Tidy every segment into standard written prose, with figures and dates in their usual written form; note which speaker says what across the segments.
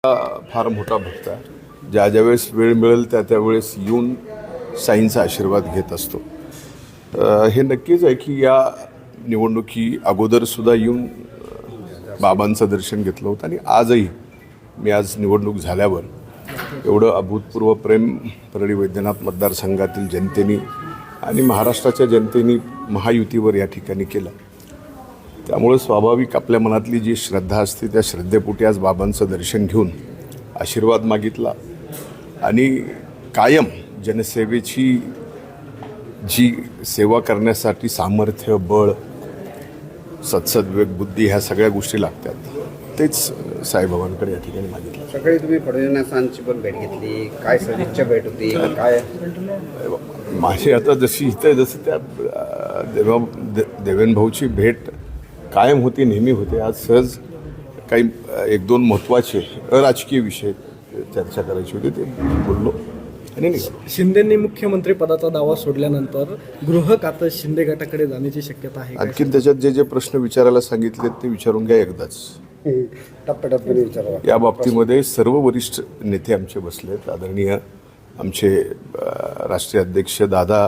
Speaker 1: फार मोठा भक्त आहे. ज्या ज्यावेळेस वेळ मिळेल त्यावेळेस येऊन साईंचा आशीर्वाद घेत असतो. हे नक्कीच आहे की या निवडणुकी अगोदरसुद्धा येऊन बाबांचं दर्शन घेतलं होतं आणि आजही मी आज निवडणूक झाल्यावर एवढं अभूतपूर्व प्रेम परळी वैद्यनाथ मतदारसंघातील जनतेने आणि महाराष्ट्राच्या जनतेने महायुतीवर या ठिकाणी केलं. त्यामुळे स्वाभाविक आपल्या मनातली जी श्रद्धा असते त्या श्रद्धेपोटी आज बाबांचं दर्शन घेऊन आशीर्वाद मागितला आणि कायम जनसेवेची जी सेवा करण्यासाठी सामर्थ्य, बळ, सत्सद्विवेक, बुद्धी ह्या सगळ्या गोष्टी लागतात तेच साईबाबांकडे या ठिकाणी मागितलं.
Speaker 2: सकाळी तुम्ही फडणवीसांची पण भेट घेतली, काय सदिच्छा भेट होती, काय
Speaker 1: माझी आता जशी इथं जसं त्या देवेंद्र भाऊची भेट कायम होती, नेहमी होते. आज सहज काही एक दोन महत्त्वाचे राजकीय विषय चर्चा करायची होती ते बोललो आणि निघालो.
Speaker 3: शिंदेंनी मुख्यमंत्री पदाचा दावा सोडल्यानंतर गृह खातं शिंदे गटाकडे जाण्याची शक्यता आहे.
Speaker 1: आणखी त्याच्यात जे जे प्रश्न विचारायला सांगितले ते विचारून घ्या एकदाच.
Speaker 2: टप्प्याटप्प्याने विचारा.
Speaker 1: या बाबतीमध्ये सर्व वरिष्ठ नेते आमचे बसलेत. आदरणीय आमचे राष्ट्रीय अध्यक्ष दादा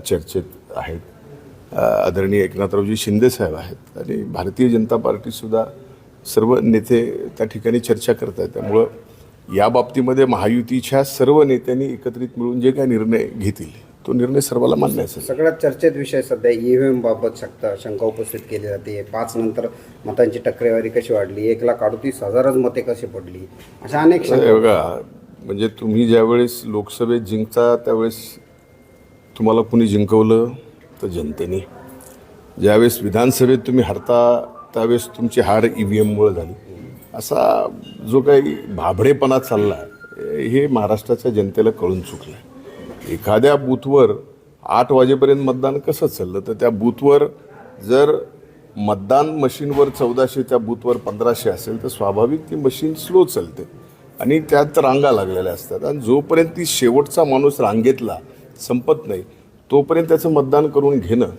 Speaker 1: चर्चेत आहेत, आदरणीय एकनाथरावजी शिंदेसाहेब आहेत आणि भारतीय जनता पार्टीसुद्धा सर्व नेते त्या ठिकाणी चर्चा करत आहेत. त्यामुळं या बाबतीमध्ये महायुतीच्या सर्व नेत्यांनी एकत्रित मिळून जे काही निर्णय घेतील तो निर्णय सर्वांना मान्य असेल.
Speaker 2: सगळ्यात चर्चेत विषय सध्या EVM बाबत शंका उपस्थित केली जाते. 5 नंतर मतांची टक्केवारी कशी वाढली, 1,38,000 मते कशी पडली, अशा अनेक
Speaker 1: बघा, म्हणजे तुम्ही ज्यावेळेस लोकसभेत जिंकता त्यावेळेस तुम्हाला कुणी जिंकवलं तर जनतेने. ज्यावेळेस विधानसभेत तुम्ही हरता त्यावेळेस तुमची हार EVMमुळे झाली. असा जो काही भाबडेपणा चालला हे महाराष्ट्राच्या जनतेला कळून चुकलं आहे. एखाद्या बूथवर 8 वाजेपर्यंत मतदान कसं चाललं तर त्या बूथवर जर मतदान मशीनवर 1400 त्या बूथवर 1500 असेल तर स्वाभाविक ती मशीन स्लो चालते आणि त्यात रांगा लागलेल्या असतात आणि जोपर्यंत ती शेवटचा माणूस रांगेतला संपत नाही तोपर्यंत त्याचं मतदान करून घेणं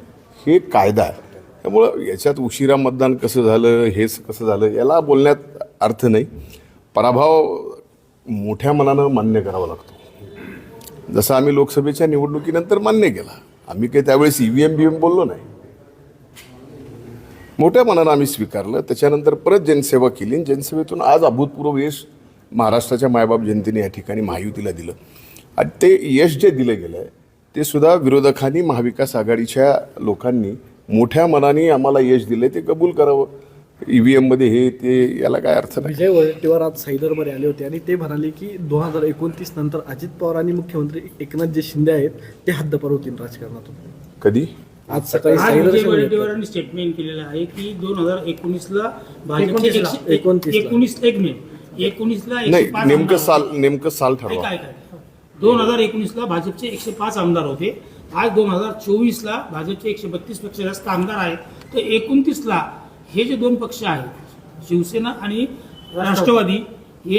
Speaker 1: हे कायदा आहे. त्यामुळं याच्यात उशिरा मतदान कसं झालं, हेच कसं झालं याला बोलण्यात अर्थ नाही. पराभव मोठ्या मनानं मान्य करावा लागतो. जसं आम्ही लोकसभेच्या निवडणुकीनंतर मान्य केला. आम्ही काही त्यावेळेस EVM बोललो नाही. मोठ्या मनानं आम्ही स्वीकारलं. त्याच्यानंतर परत जनसेवा केली आणि जनसेवेतून आज अभूतपूर्व यश महाराष्ट्राच्या मायबाप जनतेने या ठिकाणी महायुतीला दिलं आणि ते यश जे दिलं गेलं आहे ते सुद्धा विरोधकांनी, महाविकास आघाडीच्या लोकांनी मोठ्या मनाने आम्हाला यश दिले ते कबूल करावं. EVMमध्ये हे ते याला काय अर्थ नाही.
Speaker 3: विजय वडेट्टीवार आज सैदरमध्ये आले होते आणि ते म्हणाले की 2029 नंतर अजित पवार आणि मुख्यमंत्री एकनाथ शिंदे आहेत ते हद्दपार होतील राजकारणातून.
Speaker 1: कधी?
Speaker 3: आज सकाळी
Speaker 4: विजय वडेट्टीवारांनी स्टेटमेंट केलेलं आहे की 2019ला भाजपचे 19ला
Speaker 1: नेमकं साल ठरवा.
Speaker 4: 2019ला भाजपचे 105 आमदार होते. आज 2024ला भाजपचे 132 पेक्षा जास्त आमदार आहेत. तर 29ला हे जे दोन पक्ष आहेत शिवसेना आणि राष्ट्रवादी हे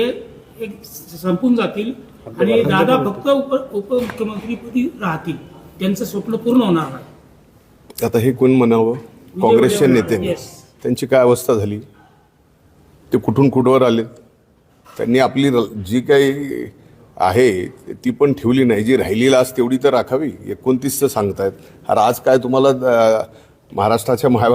Speaker 4: एक संपून जातील आणि दादा फक्त उपमुख्यमंत्रीपदी राहतील. त्यांचं स्वप्न पूर्ण होणार नाही.
Speaker 1: आता हे कोण म्हणावं? काँग्रेसच्या नेत्यांनी. त्यांची काय अवस्था झाली, ते कुठून कुठवर आले. त्यांनी आपली जी काही आहे ती पण ठेवली नाही. जी राहिलेली आज तेवढी तर राखावी. 29चं सांगतायत. अरे आज काय तुम्हाला महाराष्ट्राच्या मायबाप